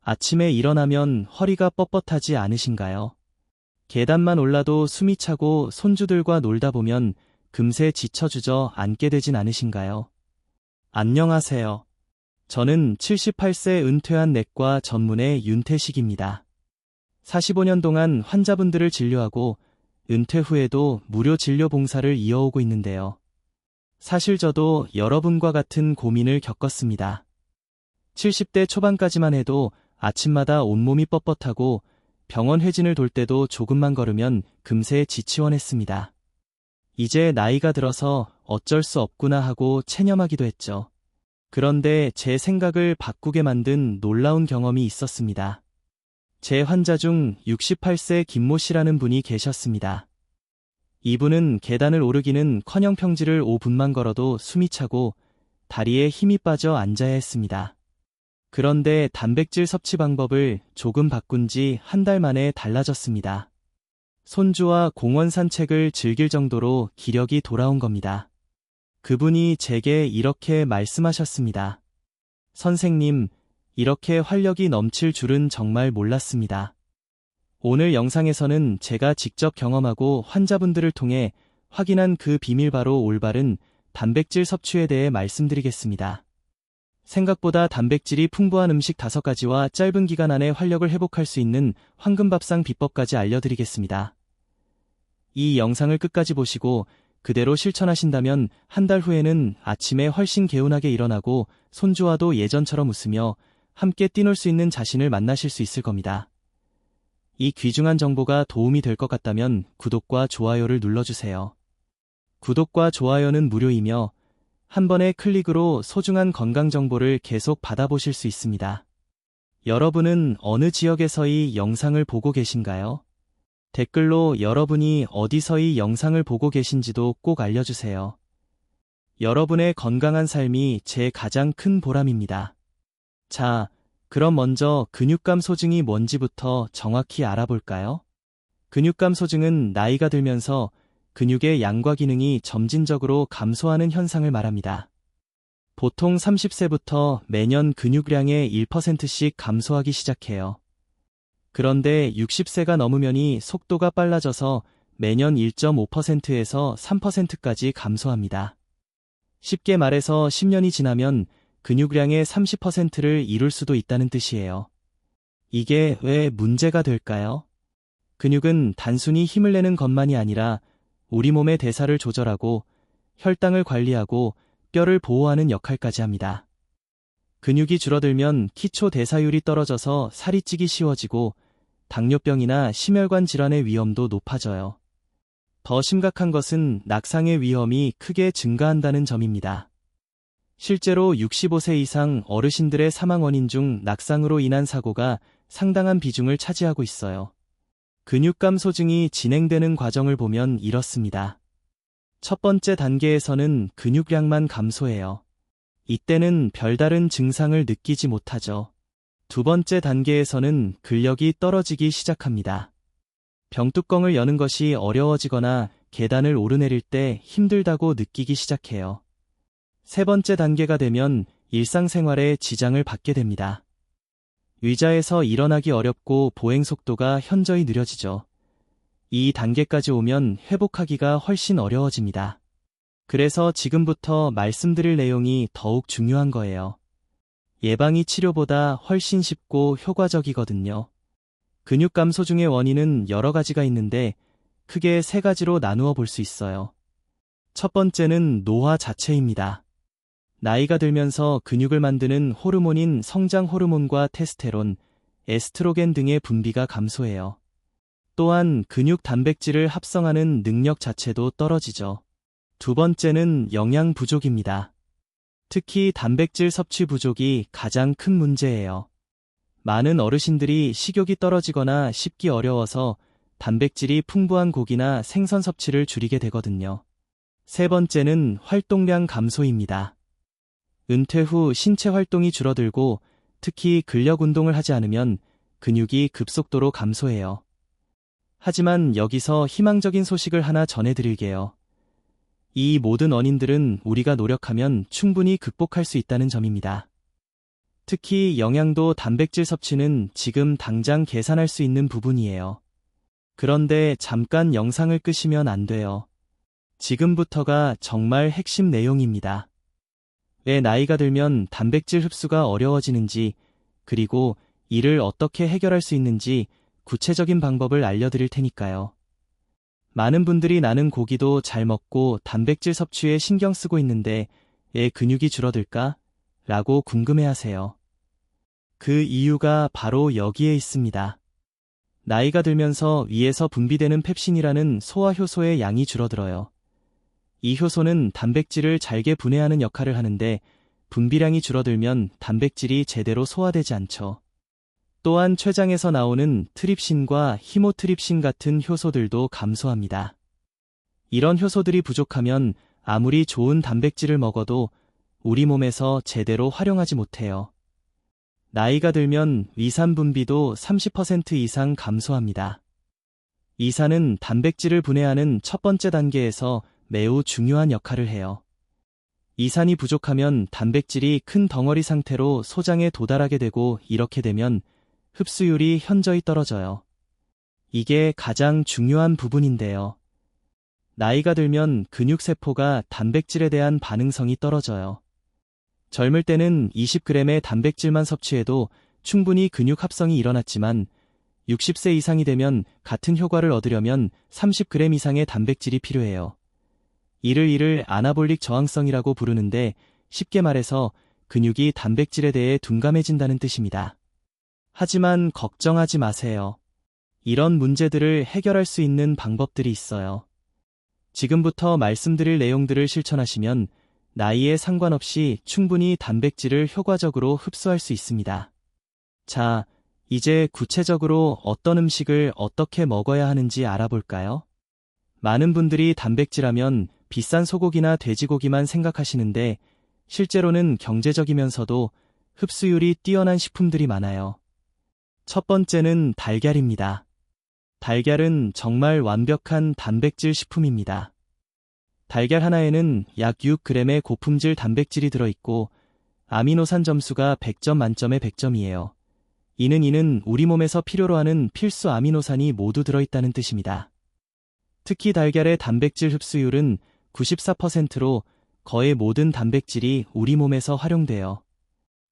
아침에 일어나면 허리가 뻣뻣하지 않으신가요? 계단만 올라도 숨이 차고 손주들과 놀다 보면 금세 지쳐 주저 앉게 되진 않으신가요? 안녕하세요. 저는 78세 은퇴한 내과 전문의 윤태식입니다. 45년 동안 환자분들을 진료하고 은퇴 후에도 무료 진료 봉사를 이어오고 있는데요. 사실 저도 여러분과 같은 고민을 겪었습니다. 70대 초반까지만 해도 아침마다 온몸이 뻣뻣하고 병원 회진을 돌 때도 조금만 걸으면 금세 지치원했습니다. 이제 나이가 들어서 어쩔 수 없구나 하고 체념하기도 했죠. 그런데 제 생각을 바꾸게 만든 놀라운 경험이 있었습니다. 제 환자 중 68세 김모 씨라는 분이 계셨습니다. 이분은 계단을 오르기는커녕 평지를 5분만 걸어도 숨이 차고 다리에 힘이 빠져 앉아야 했습니다. 그런데 단백질 섭취 방법을 조금 바꾼 지 한 달 만에 달라졌습니다. 손주와 공원 산책을 즐길 정도로 기력이 돌아온 겁니다. 그분이 제게 이렇게 말씀하셨습니다. 선생님, 이렇게 활력이 넘칠 줄은 정말 몰랐습니다. 오늘 영상에서는 제가 직접 경험하고 환자분들을 통해 확인한 그 비밀 바로 올바른 단백질 섭취에 대해 말씀드리겠습니다. 생각보다 단백질이 풍부한 음식 5가지와 짧은 기간 안에 활력을 회복할 수 있는 황금밥상 비법까지 알려드리겠습니다. 이 영상을 끝까지 보시고 그대로 실천하신다면 한 달 후에는 아침에 훨씬 개운하게 일어나고 손주와도 예전처럼 웃으며 함께 뛰놀 수 있는 자신을 만나실 수 있을 겁니다. 이 귀중한 정보가 도움이 될 것 같다면 구독과 좋아요를 눌러주세요. 구독과 좋아요는 무료이며 한 번의 클릭으로 소중한 건강 정보를 계속 받아보실 수 있습니다. 여러분은 어느 지역에서 이 영상을 보고 계신가요? 댓글로 여러분이 어디서 이 영상을 보고 계신지도 꼭 알려주세요. 여러분의 건강한 삶이 제 가장 큰 보람입니다. 자, 그럼 먼저 근육감 소증이 뭔지부터 정확히 알아볼까요? 근육감 소증은 나이가 들면서 근육의 양과 기능이 점진적으로 감소하는 현상을 말합니다. 보통 30세부터 매년 근육량의 1%씩 감소하기 시작해요. 그런데 60세가 넘으면이 속도가 빨라져서 매년 1.5%에서 3%까지 감소합니다. 쉽게 말해서 10년이 지나면 근육량의 30%를 이룰 수도 있다는 뜻이에요. 이게 왜 문제가 될까요? 근육은 단순히 힘을 내는 것만이 아니라 우리 몸의 대사를 조절하고 혈당을 관리하고 뼈를 보호하는 역할까지 합니다. 근육이 줄어들면 기초 대사율이 떨어져서 살이 찌기 쉬워지고 당뇨병이나 심혈관 질환의 위험도 높아져요. 더 심각한 것은 낙상의 위험이 크게 증가한다는 점입니다. 실제로 65세 이상 어르신들의 사망 원인 중 낙상으로 인한 사고가 상당한 비중을 차지하고 있어요. 근육감 소증이 진행되는 과정을 보면 이렇습니다. 첫 번째 단계에서는 근육량만 감소해요. 이때는 별다른 증상을 느끼지 못하죠. 두 번째 단계에서는 근력이 떨어지기 시작합니다. 병뚜껑을 여는 것이 어려워지거나 계단을 오르내릴 때 힘들다고 느끼기 시작해요. 세 번째 단계가 되면 일상생활에 지장을 받게 됩니다. 의자에서 일어나기 어렵고 보행 속도가 현저히 느려지죠. 이 단계까지 오면 회복하기가 훨씬 어려워집니다. 그래서 지금부터 말씀드릴 내용이 더욱 중요한 거예요. 예방이 치료보다 훨씬 쉽고 효과적이거든요. 근육감 소증의 원인은 여러 가지가 있는데 크게 3가지로 나누어 볼 수 있어요. 첫 번째는 노화 자체입니다. 나이가 들면서 근육을 만드는 호르몬인 성장 호르몬과 테스테론, 에스트로겐 등의 분비가 감소해요. 또한 근육 단백질을 합성하는 능력 자체도 떨어지죠. 두 번째는 영양 부족입니다. 특히 단백질 섭취 부족이 가장 큰 문제예요. 많은 어르신들이 식욕이 떨어지거나 씹기 어려워서 단백질이 풍부한 고기나 생선 섭취를 줄이게 되거든요. 세 번째는 활동량 감소입니다. 은퇴 후 신체 활동이 줄어들고 특히 근력 운동을 하지 않으면 근육이 급속도로 감소해요. 하지만 여기서 희망적인 소식을 하나 전해드릴게요. 이 모든 원인들은 우리가 노력하면 충분히 극복할 수 있다는 점입니다. 특히 영양도 단백질 섭취는 지금 당장 계산할 수 있는 부분이에요. 그런데 잠깐 영상을 끄시면 안 돼요. 지금부터가 정말 핵심 내용입니다. 왜 나이가 들면 단백질 흡수가 어려워지는지, 그리고 이를 어떻게 해결할 수 있는지 구체적인 방법을 알려드릴 테니까요. 많은 분들이 나는 고기도 잘 먹고 단백질 섭취에 신경 쓰고 있는데 왜 근육이 줄어들까? 라고 궁금해하세요. 그 이유가 바로 여기에 있습니다. 나이가 들면서 위에서 분비되는 펩신이라는 소화 효소의 양이 줄어들어요. 이 효소는 단백질을 잘게 분해하는 역할을 하는데 분비량이 줄어들면 단백질이 제대로 소화되지 않죠. 또한 췌장에서 나오는 트립신과 히모트립신 같은 효소들도 감소합니다. 이런 효소들이 부족하면 아무리 좋은 단백질을 먹어도 우리 몸에서 제대로 활용하지 못해요. 나이가 들면 위산 분비도 30% 이상 감소합니다. 위산은 단백질을 분해하는 첫 번째 단계에서 매우 중요한 역할을 해요. 위산이 부족하면 단백질이 큰 덩어리 상태로 소장에 도달하게 되고 이렇게 되면 흡수율이 현저히 떨어져요. 이게 가장 중요한 부분인데요. 나이가 들면 근육세포가 단백질에 대한 반응성이 떨어져요. 젊을 때는 20g의 단백질만 섭취해도 충분히 근육 합성이 일어났지만 60세 이상이 되면 같은 효과를 얻으려면 30g 이상의 단백질이 필요해요. 이를 아나볼릭 저항성이라고 부르는데 쉽게 말해서 근육이 단백질에 대해 둔감해진다는 뜻입니다. 하지만 걱정하지 마세요. 이런 문제들을 해결할 수 있는 방법들이 있어요. 지금부터 말씀드릴 내용들을 실천하시면 나이에 상관없이 충분히 단백질을 효과적으로 흡수할 수 있습니다. 자, 이제 구체적으로 어떤 음식을 어떻게 먹어야 하는지 알아볼까요? 많은 분들이 단백질하면 비싼 소고기나 돼지고기만 생각하시는데 실제로는 경제적이면서도 흡수율이 뛰어난 식품들이 많아요. 첫 번째는 달걀입니다. 달걀은 정말 완벽한 단백질 식품입니다. 달걀 하나에는 약 6g의 고품질 단백질이 들어있고 아미노산 점수가 100점 만점에 100점이에요. 이는 우리 몸에서 필요로 하는 필수 아미노산이 모두 들어있다는 뜻입니다. 특히 달걀의 단백질 흡수율은 94%로 거의 모든 단백질이 우리 몸에서 활용돼요.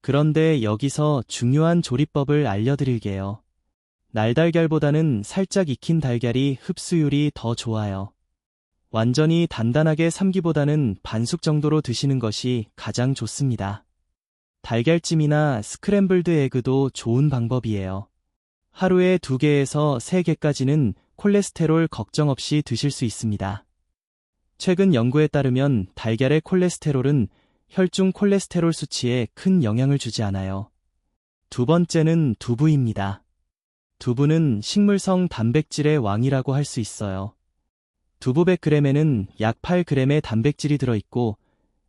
그런데 여기서 중요한 조리법을 알려드릴게요. 날달걀보다는 살짝 익힌 달걀이 흡수율이 더 좋아요. 완전히 단단하게 삶기보다는 반숙 정도로 드시는 것이 가장 좋습니다. 달걀찜이나 스크램블드 에그도 좋은 방법이에요. 하루에 2개에서 3개까지는 콜레스테롤 걱정 없이 드실 수 있습니다. 최근 연구에 따르면 달걀의 콜레스테롤은 혈중 콜레스테롤 수치에 큰 영향을 주지 않아요. 두 번째는 두부입니다. 두부는 식물성 단백질의 왕이라고 할 수 있어요. 두부 100g에는 약 8g의 단백질이 들어있고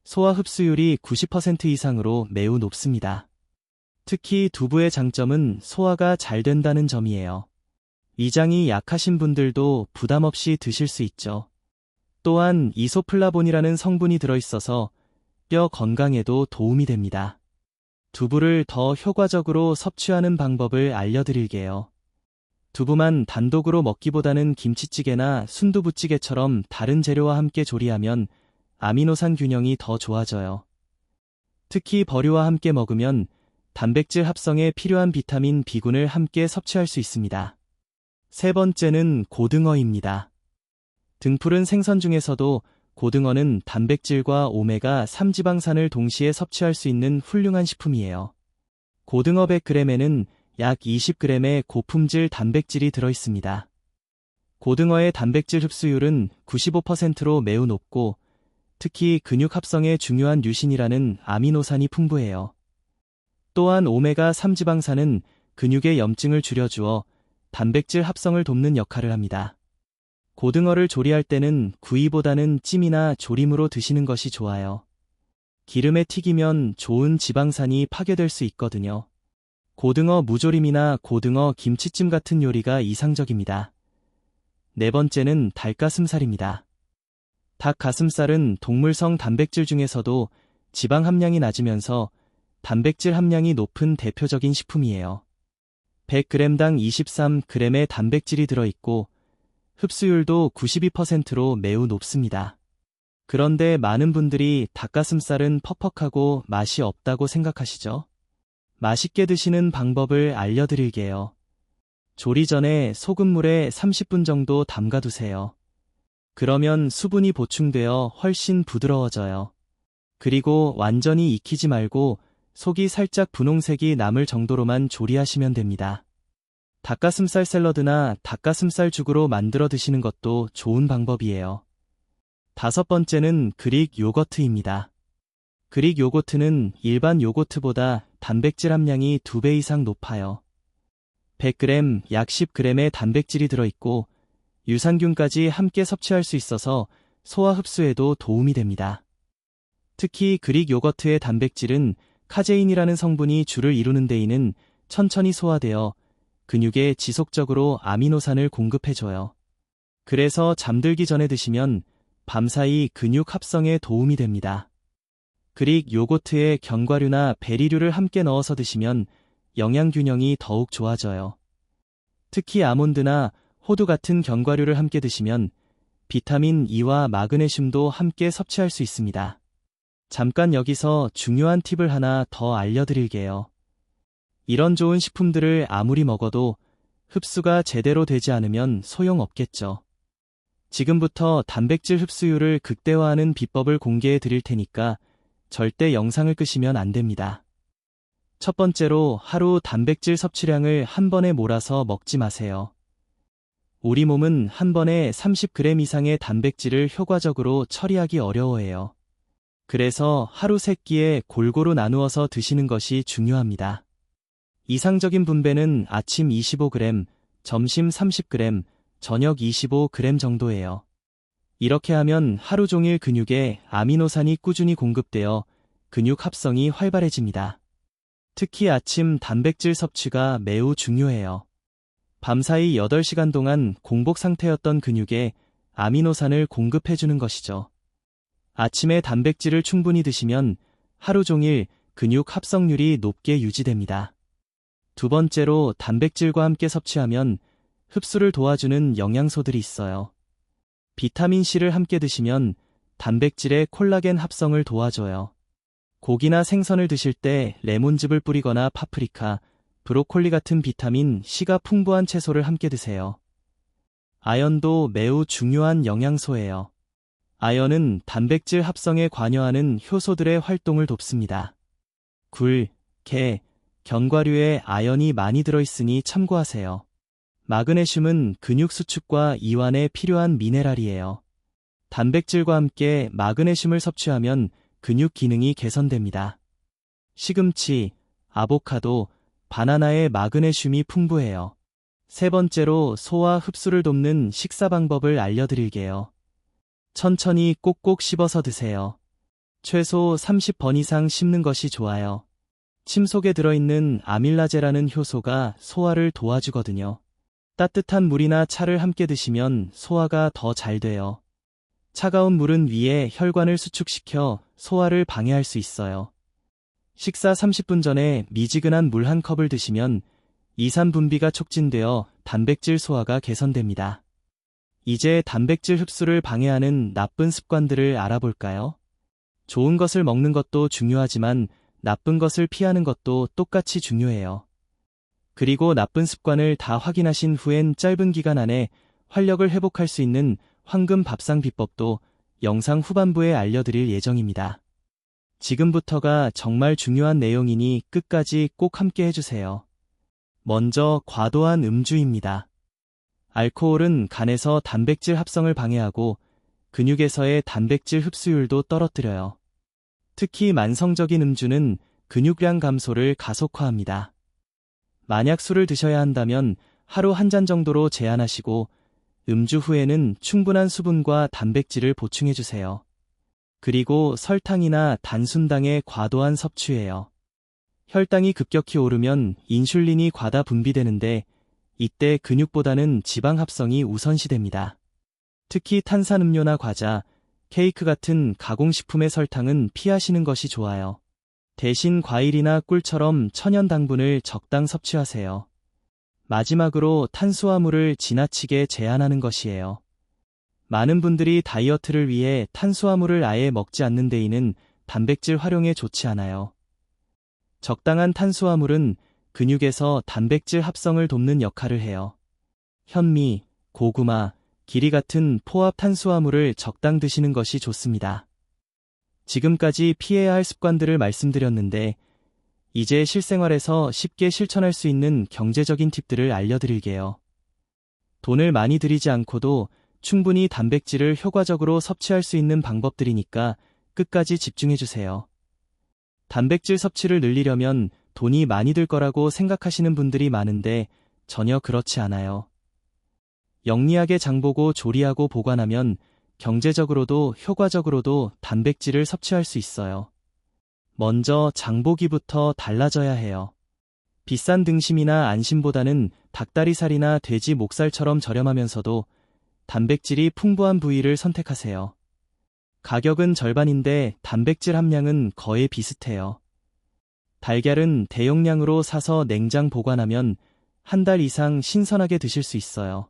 소화 흡수율이 90% 이상으로 매우 높습니다. 특히 두부의 장점은 소화가 잘 된다는 점이에요. 위장이 약하신 분들도 부담 없이 드실 수 있죠. 또한 이소플라본이라는 성분이 들어있어서 뼈 건강에도 도움이 됩니다. 두부를 더 효과적으로 섭취하는 방법을 알려드릴게요. 두부만 단독으로 먹기보다는 김치찌개나 순두부찌개처럼 다른 재료와 함께 조리하면 아미노산 균형이 더 좋아져요. 특히 버류와 함께 먹으면 단백질 합성에 필요한 비타민 B군을 함께 섭취할 수 있습니다. 세 번째는 고등어입니다. 등푸른 생선 중에서도 고등어는 단백질과 오메가3 지방산을 동시에 섭취할 수 있는 훌륭한 식품이에요. 고등어 100g에는 약 20g의 고품질 단백질이 들어있습니다. 고등어의 단백질 흡수율은 95%로 매우 높고 특히 근육 합성에 중요한 류신이라는 아미노산이 풍부해요. 또한 오메가3 지방산은 근육의 염증을 줄여주어 단백질 합성을 돕는 역할을 합니다. 고등어를 조리할 때는 구이보다는 찜이나 조림으로 드시는 것이 좋아요. 기름에 튀기면 좋은 지방산이 파괴될 수 있거든요. 고등어 무조림이나 고등어 김치찜 같은 요리가 이상적입니다. 네 번째는 닭가슴살입니다. 닭가슴살은 동물성 단백질 중에서도 지방 함량이 낮으면서 단백질 함량이 높은 대표적인 식품이에요. 100g당 23g의 단백질이 들어있고 흡수율도 92%로 매우 높습니다. 그런데 많은 분들이 닭가슴살은 퍽퍽하고 맛이 없다고 생각하시죠? 맛있게 드시는 방법을 알려드릴게요. 조리 전에 소금물에 30분 정도 담가두세요. 그러면 수분이 보충되어 훨씬 부드러워져요. 그리고 완전히 익히지 말고 속이 살짝 분홍색이 남을 정도로만 조리하시면 됩니다. 닭가슴살 샐러드나 닭가슴살 죽으로 만들어 드시는 것도 좋은 방법이에요. 다섯 번째는 그릭 요거트입니다. 그릭 요거트는 일반 요거트보다 단백질 함량이 2배 이상 높아요. 100g, 약 10g의 단백질이 들어있고 유산균까지 함께 섭취할 수 있어서 소화 흡수에도 도움이 됩니다. 특히 그릭 요거트의 단백질은 카제인이라는 성분이 주를 이루는 데에는 천천히 소화되어 근육에 지속적으로 아미노산을 공급해줘요. 그래서 잠들기 전에 드시면 밤사이 근육 합성에 도움이 됩니다. 그릭 요거트에 견과류나 베리류를 함께 넣어서 드시면 영양균형이 더욱 좋아져요. 특히 아몬드나 호두 같은 견과류를 함께 드시면 비타민 E와 마그네슘도 함께 섭취할 수 있습니다. 잠깐 여기서 중요한 팁을 하나 더 알려드릴게요. 이런 좋은 식품들을 아무리 먹어도 흡수가 제대로 되지 않으면 소용없겠죠. 지금부터 단백질 흡수율을 극대화하는 비법을 공개해 드릴 테니까 절대 영상을 끄시면 안 됩니다. 첫 번째로 하루 단백질 섭취량을 한 번에 몰아서 먹지 마세요. 우리 몸은 한 번에 30g 이상의 단백질을 효과적으로 처리하기 어려워해요. 그래서 하루 3끼에 골고루 나누어서 드시는 것이 중요합니다. 이상적인 분배는 아침 25g, 점심 30g, 저녁 25g 정도예요. 이렇게 하면 하루 종일 근육에 아미노산이 꾸준히 공급되어 근육 합성이 활발해집니다. 특히 아침 단백질 섭취가 매우 중요해요. 밤사이 8시간 동안 공복 상태였던 근육에 아미노산을 공급해주는 것이죠. 아침에 단백질을 충분히 드시면 하루 종일 근육 합성률이 높게 유지됩니다. 두 번째로 단백질과 함께 섭취하면 흡수를 도와주는 영양소들이 있어요. 비타민C를 함께 드시면 단백질의 콜라겐 합성을 도와줘요. 고기나 생선을 드실 때 레몬즙을 뿌리거나 파프리카, 브로콜리 같은 비타민C가 풍부한 채소를 함께 드세요. 아연도 매우 중요한 영양소예요. 아연은 단백질 합성에 관여하는 효소들의 활동을 돕습니다. 굴, 게, 견과류에 아연이 많이 들어있으니 참고하세요. 마그네슘은 근육 수축과 이완에 필요한 미네랄이에요. 단백질과 함께 마그네슘을 섭취하면 근육 기능이 개선됩니다. 시금치, 아보카도, 바나나에 마그네슘이 풍부해요. 세 번째로 소화 흡수를 돕는 식사 방법을 알려드릴게요. 천천히 꼭꼭 씹어서 드세요. 최소 30번 이상 씹는 것이 좋아요. 침 속에 들어있는 아밀라제라는 효소가 소화를 도와주거든요. 따뜻한 물이나 차를 함께 드시면 소화가 더 잘 돼요. 차가운 물은 위에 혈관을 수축시켜 소화를 방해할 수 있어요. 식사 30분 전에 미지근한 물 한 컵을 드시면 이산 분비가 촉진되어 단백질 소화가 개선됩니다. 이제 단백질 흡수를 방해하는 나쁜 습관들을 알아볼까요? 좋은 것을 먹는 것도 중요하지만 나쁜 것을 피하는 것도 똑같이 중요해요. 그리고 나쁜 습관을 다 확인하신 후엔 짧은 기간 안에 활력을 회복할 수 있는 황금 밥상 비법도 영상 후반부에 알려드릴 예정입니다. 지금부터가 정말 중요한 내용이니 끝까지 꼭 함께 해주세요. 먼저 과도한 음주입니다. 알코올은 간에서 단백질 합성을 방해하고 근육에서의 단백질 흡수율도 떨어뜨려요. 특히 만성적인 음주는 근육량 감소를 가속화합니다. 만약 술을 드셔야 한다면 하루 한 잔 정도로 제한하시고 음주 후에는 충분한 수분과 단백질을 보충해주세요. 그리고 설탕이나 단순당의 과도한 섭취예요. 혈당이 급격히 오르면 인슐린이 과다 분비되는데 이때 근육보다는 지방 합성이 우선시됩니다. 특히 탄산음료나 과자, 케이크 같은 가공식품의 설탕은 피하시는 것이 좋아요. 대신 과일이나 꿀처럼 천연 당분을 적당 섭취하세요. 마지막으로 탄수화물을 지나치게 제한하는 것이에요. 많은 분들이 다이어트를 위해 탄수화물을 아예 먹지 않는 데에는 단백질 활용에 좋지 않아요. 적당한 탄수화물은 근육에서 단백질 합성을 돕는 역할을 해요. 현미, 고구마, 기리 같은 포합 탄수화물을 적당 드시는 것이 좋습니다. 지금까지 피해야 할 습관들을 말씀드렸는데, 이제 실생활에서 쉽게 실천할 수 있는 경제적인 팁들을 알려드릴게요. 돈을 많이 들이지 않고도 충분히 단백질을 효과적으로 섭취할 수 있는 방법들이니까 끝까지 집중해주세요. 단백질 섭취를 늘리려면 돈이 많이 들 거라고 생각하시는 분들이 많은데 전혀 그렇지 않아요. 영리하게 장보고 조리하고 보관하면 경제적으로도 효과적으로도 단백질을 섭취할 수 있어요. 먼저 장보기부터 달라져야 해요. 비싼 등심이나 안심보다는 닭다리살이나 돼지 목살처럼 저렴하면서도 단백질이 풍부한 부위를 선택하세요. 가격은 절반인데 단백질 함량은 거의 비슷해요. 달걀은 대용량으로 사서 냉장 보관하면 한 달 이상 신선하게 드실 수 있어요.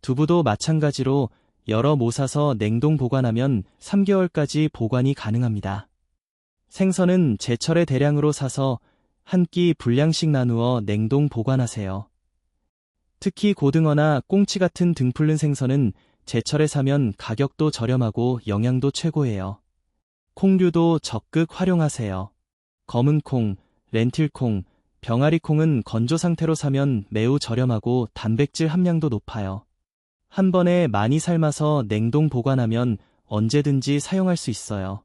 두부도 마찬가지로 여러 모 사서 냉동 보관하면 3개월까지 보관이 가능합니다. 생선은 제철에 대량으로 사서 한 끼 분량씩 나누어 냉동 보관하세요. 특히 고등어나 꽁치 같은 등풀른 생선은 제철에 사면 가격도 저렴하고 영양도 최고예요. 콩류도 적극 활용하세요. 검은콩, 렌틸콩, 병아리콩은 건조 상태로 사면 매우 저렴하고 단백질 함량도 높아요. 한 번에 많이 삶아서 냉동 보관하면 언제든지 사용할 수 있어요.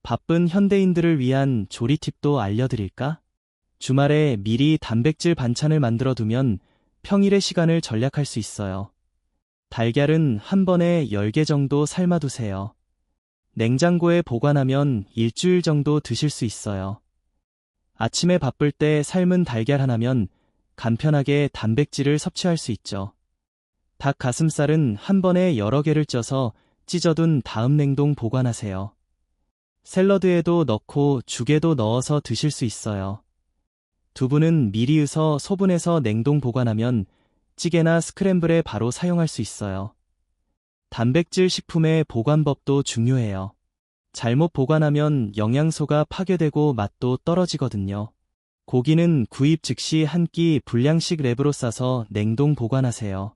바쁜 현대인들을 위한 조리 팁도 알려드릴까? 주말에 미리 단백질 반찬을 만들어 두면 평일의 시간을 절약할 수 있어요. 달걀은 한 번에 10개 정도 삶아두세요. 냉장고에 보관하면 일주일 정도 드실 수 있어요. 아침에 바쁠 때 삶은 달걀 하나면 간편하게 단백질을 섭취할 수 있죠. 닭 가슴살은 한 번에 여러 개를 쪄서 찢어둔 다음 냉동 보관하세요. 샐러드에도 넣고 죽에도 넣어서 드실 수 있어요. 두부는 미리 으서 소분해서 냉동 보관하면 찌개나 스크램블에 바로 사용할 수 있어요. 단백질 식품의 보관법도 중요해요. 잘못 보관하면 영양소가 파괴되고 맛도 떨어지거든요. 고기는 구입 즉시 한 끼 분량씩 랩으로 싸서 냉동 보관하세요.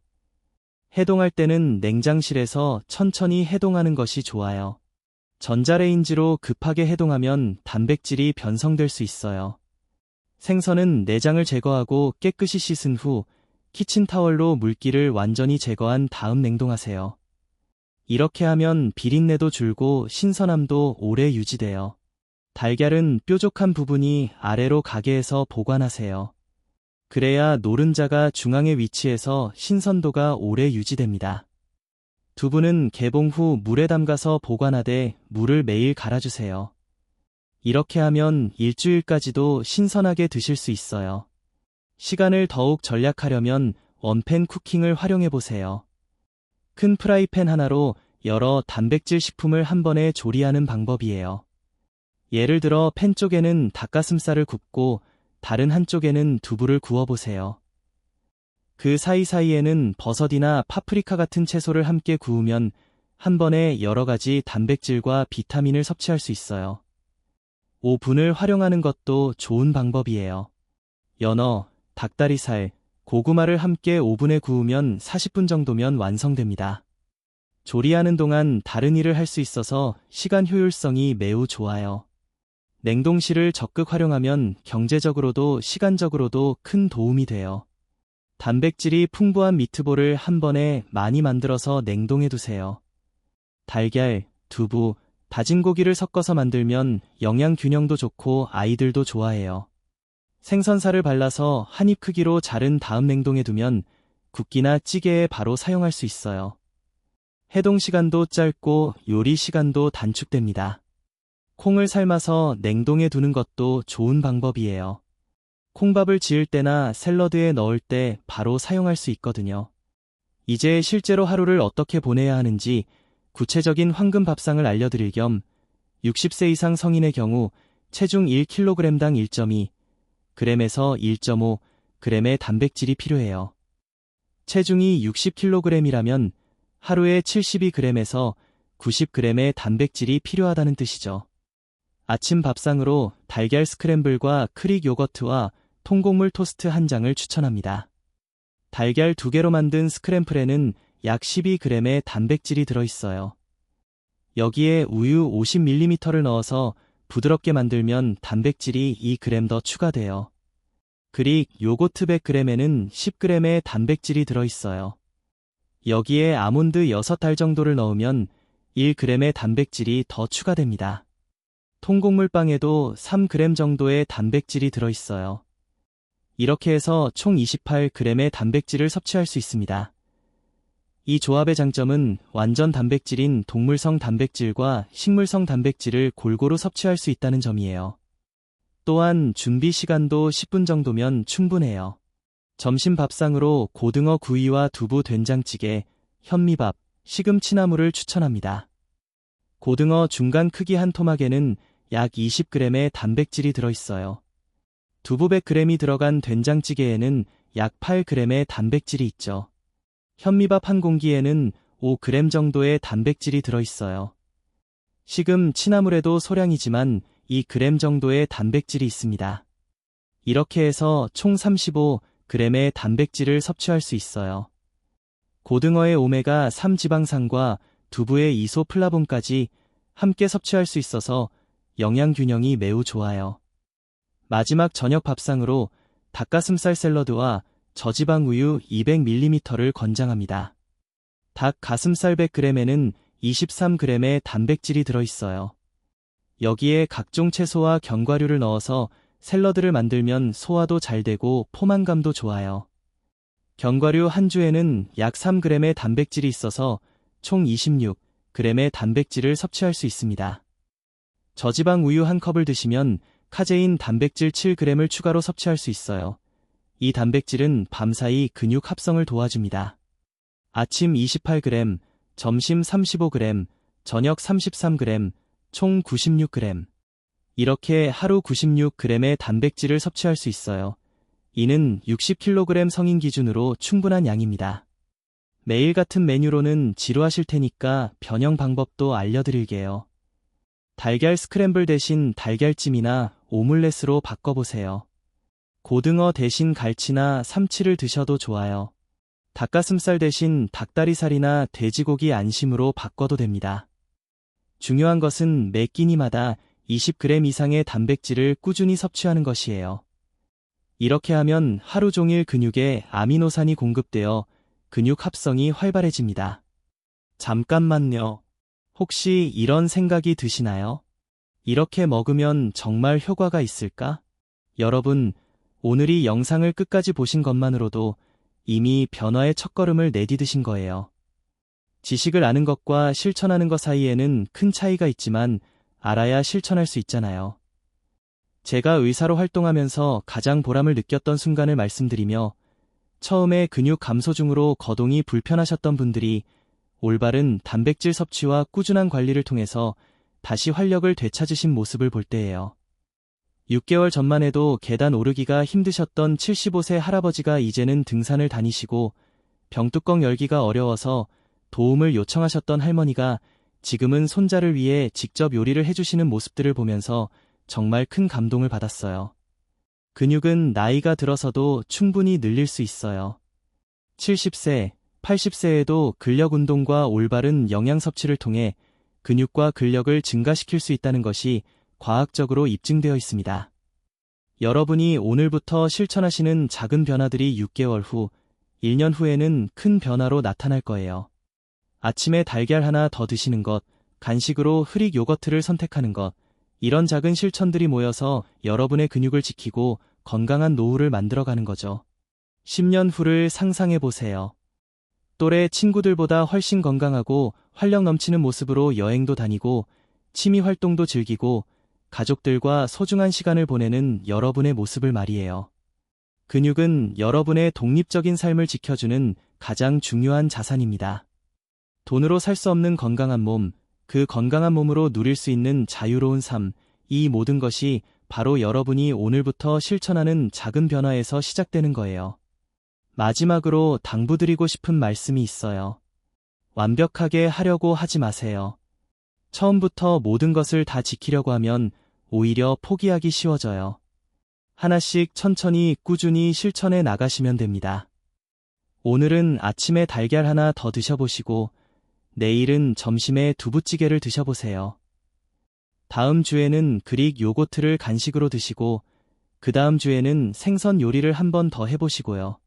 해동할 때는 냉장실에서 천천히 해동하는 것이 좋아요. 전자레인지로 급하게 해동하면 단백질이 변성될 수 있어요. 생선은 내장을 제거하고 깨끗이 씻은 후 키친타월로 물기를 완전히 제거한 다음 냉동하세요. 이렇게 하면 비린내도 줄고 신선함도 오래 유지돼요. 달걀은 뾰족한 부분이 아래로 가게 해서 보관하세요. 그래야 노른자가 중앙에 위치해서 신선도가 오래 유지됩니다. 두부는 개봉 후 물에 담가서 보관하되 물을 매일 갈아주세요. 이렇게 하면 일주일까지도 신선하게 드실 수 있어요. 시간을 더욱 절약하려면 원팬 쿠킹을 활용해보세요. 큰 프라이팬 하나로 여러 단백질 식품을 한 번에 조리하는 방법이에요. 예를 들어 팬 쪽에는 닭가슴살을 굽고 다른 한쪽에는 두부를 구워보세요. 그 사이사이에는 버섯이나 파프리카 같은 채소를 함께 구우면 한 번에 여러 가지 단백질과 비타민을 섭취할 수 있어요. 오븐을 활용하는 것도 좋은 방법이에요. 연어, 닭다리살, 고구마를 함께 오븐에 구우면 40분 정도면 완성됩니다. 조리하는 동안 다른 일을 할 수 있어서 시간 효율성이 매우 좋아요. 냉동실을 적극 활용하면 경제적으로도 시간적으로도 큰 도움이 돼요. 단백질이 풍부한 미트볼을 한 번에 많이 만들어서 냉동해 두세요. 달걀, 두부, 다진 고기를 섞어서 만들면 영양 균형도 좋고 아이들도 좋아해요. 생선살을 발라서 한 입 크기로 자른 다음 냉동해 두면 국기나 찌개에 바로 사용할 수 있어요. 해동 시간도 짧고 요리 시간도 단축됩니다. 콩을 삶아서 냉동해 두는 것도 좋은 방법이에요. 콩밥을 지을 때나 샐러드에 넣을 때 바로 사용할 수 있거든요. 이제 실제로 하루를 어떻게 보내야 하는지 구체적인 황금 밥상을 알려드릴 겸 60세 이상 성인의 경우 체중 1kg당 1.2g에서 1.5g의 단백질이 필요해요. 체중이 60kg이라면 하루에 72g에서 90g의 단백질이 필요하다는 뜻이죠. 아침 밥상으로 달걀 스크램블과 크릭 요거트와 통곡물 토스트 한 장을 추천합니다. 달걀 2개로 만든 스크램플에는 약 12g의 단백질이 들어있어요. 여기에 우유 50ml를 넣어서 부드럽게 만들면 단백질이 2g 더 추가돼요. 그릭 요거트 100g에는 10g의 단백질이 들어있어요. 여기에 아몬드 6알 정도를 넣으면 1g의 단백질이 더 추가됩니다. 통곡물빵에도 3g 정도의 단백질이 들어있어요. 이렇게 해서 총 28g의 단백질을 섭취할 수 있습니다. 이 조합의 장점은 완전 단백질인 동물성 단백질과 식물성 단백질을 골고루 섭취할 수 있다는 점이에요. 또한 준비 시간도 10분 정도면 충분해요. 점심 밥상으로 고등어 구이와 두부 된장찌개, 현미밥, 시금치나물을 추천합니다. 고등어 중간 크기 한 토막에는 약 20g의 단백질이 들어있어요. 두부 100g이 들어간 된장찌개에는 약 8g의 단백질이 있죠. 현미밥 한 공기에는 5g 정도의 단백질이 들어있어요. 시금치나물에도 소량이지만 2g 정도의 단백질이 있습니다. 이렇게 해서 총 35g의 단백질을 섭취할 수 있어요. 고등어의 오메가3 지방산과 두부의 이소플라본까지 함께 섭취할 수 있어서 영양 균형이 매우 좋아요. 마지막 저녁 밥상으로 닭가슴살 샐러드와 저지방 우유 200ml를 권장합니다. 닭 가슴살 100g에는 23g의 단백질이 들어있어요. 여기에 각종 채소와 견과류를 넣어서 샐러드를 만들면 소화도 잘 되고 포만감도 좋아요. 견과류 한 주에는 약 3g의 단백질이 있어서 총 26g의 단백질을 섭취할 수 있습니다. 저지방 우유 한 컵을 드시면 카제인 단백질 7g을 추가로 섭취할 수 있어요. 이 단백질은 밤사이 근육 합성을 도와줍니다. 아침 28g, 점심 35g, 저녁 33g, 총 96g. 이렇게 하루 96g의 단백질을 섭취할 수 있어요. 이는 60kg 성인 기준으로 충분한 양입니다. 매일 같은 메뉴로는 지루하실 테니까 변형 방법도 알려드릴게요. 달걀 스크램블 대신 달걀찜이나 오믈렛으로 바꿔보세요. 고등어 대신 갈치나 삼치를 드셔도 좋아요. 닭가슴살 대신 닭다리살이나 돼지고기 안심으로 바꿔도 됩니다. 중요한 것은 매 끼니마다 20g 이상의 단백질을 꾸준히 섭취하는 것이에요. 이렇게 하면 하루 종일 근육에 아미노산이 공급되어 근육 합성이 활발해집니다. 잠깐만요. 혹시 이런 생각이 드시나요? 이렇게 먹으면 정말 효과가 있을까? 여러분, 오늘 이 영상을 끝까지 보신 것만으로도 이미 변화의 첫걸음을 내디디신 거예요. 지식을 아는 것과 실천하는 것 사이에는 큰 차이가 있지만 알아야 실천할 수 있잖아요. 제가 의사로 활동하면서 가장 보람을 느꼈던 순간을 말씀드리며 처음에 근육 감소 중으로 거동이 불편하셨던 분들이 올바른 단백질 섭취와 꾸준한 관리를 통해서 다시 활력을 되찾으신 모습을 볼 때예요. 6개월 전만 해도 계단 오르기가 힘드셨던 75세 할아버지가 이제는 등산을 다니시고 병뚜껑 열기가 어려워서 도움을 요청하셨던 할머니가 지금은 손자를 위해 직접 요리를 해주시는 모습들을 보면서 정말 큰 감동을 받았어요. 근육은 나이가 들어서도 충분히 늘릴 수 있어요. 70세, 80세에도 근력 운동과 올바른 영양 섭취를 통해 근육과 근력을 증가시킬 수 있다는 것이 과학적으로 입증되어 있습니다. 여러분이 오늘부터 실천하시는 작은 변화들이 6개월 후, 1년 후에는 큰 변화로 나타날 거예요. 아침에 달걀 하나 더 드시는 것, 간식으로 흐릭 요거트를 선택하는 것, 이런 작은 실천들이 모여서 여러분의 근육을 지키고 건강한 노후를 만들어가는 거죠. 10년 후를 상상해 보세요. 또래 친구들보다 훨씬 건강하고 활력 넘치는 모습으로 여행도 다니고 취미 활동도 즐기고 가족들과 소중한 시간을 보내는 여러분의 모습을 말이에요. 근육은 여러분의 독립적인 삶을 지켜주는 가장 중요한 자산입니다. 돈으로 살 수 없는 건강한 몸, 그 건강한 몸으로 누릴 수 있는 자유로운 삶, 이 모든 것이 바로 여러분이 오늘부터 실천하는 작은 변화에서 시작되는 거예요. 마지막으로 당부드리고 싶은 말씀이 있어요. 완벽하게 하려고 하지 마세요. 처음부터 모든 것을 다 지키려고 하면 오히려 포기하기 쉬워져요. 하나씩 천천히 꾸준히 실천해 나가시면 됩니다. 오늘은 아침에 달걀 하나 더 드셔보시고 내일은 점심에 두부찌개를 드셔보세요. 다음 주에는 그릭 요거트를 간식으로 드시고 그 다음 주에는 생선 요리를 한 번 더 해보시고요.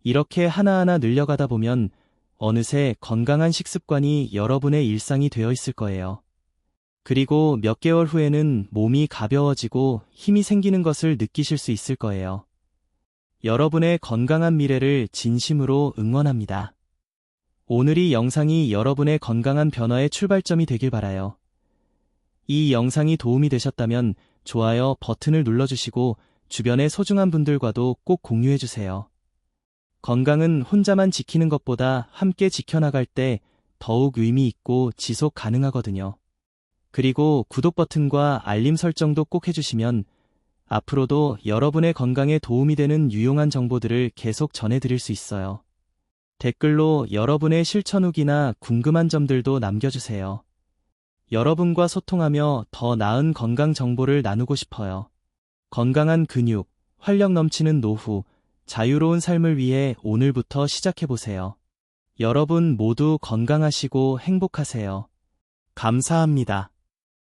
이렇게 하나하나 늘려가다 보면 어느새 건강한 식습관이 여러분의 일상이 되어 있을 거예요. 그리고 몇 개월 후에는 몸이 가벼워지고 힘이 생기는 것을 느끼실 수 있을 거예요. 여러분의 건강한 미래를 진심으로 응원합니다. 오늘 이 영상이 여러분의 건강한 변화의 출발점이 되길 바라요. 이 영상이 도움이 되셨다면 좋아요 버튼을 눌러주시고 주변의 소중한 분들과도 꼭 공유해주세요. 건강은 혼자만 지키는 것보다 함께 지켜나갈 때 더욱 의미 있고 지속 가능하거든요. 그리고 구독 버튼과 알림 설정도 꼭 해주시면 앞으로도 여러분의 건강에 도움이 되는 유용한 정보들을 계속 전해드릴 수 있어요. 댓글로 여러분의 실천 후기나 궁금한 점들도 남겨주세요. 여러분과 소통하며 더 나은 건강 정보를 나누고 싶어요. 건강한 근육, 활력 넘치는 노후, 자유로운 삶을 위해 오늘부터 시작해보세요. 여러분 모두 건강하시고 행복하세요. 감사합니다.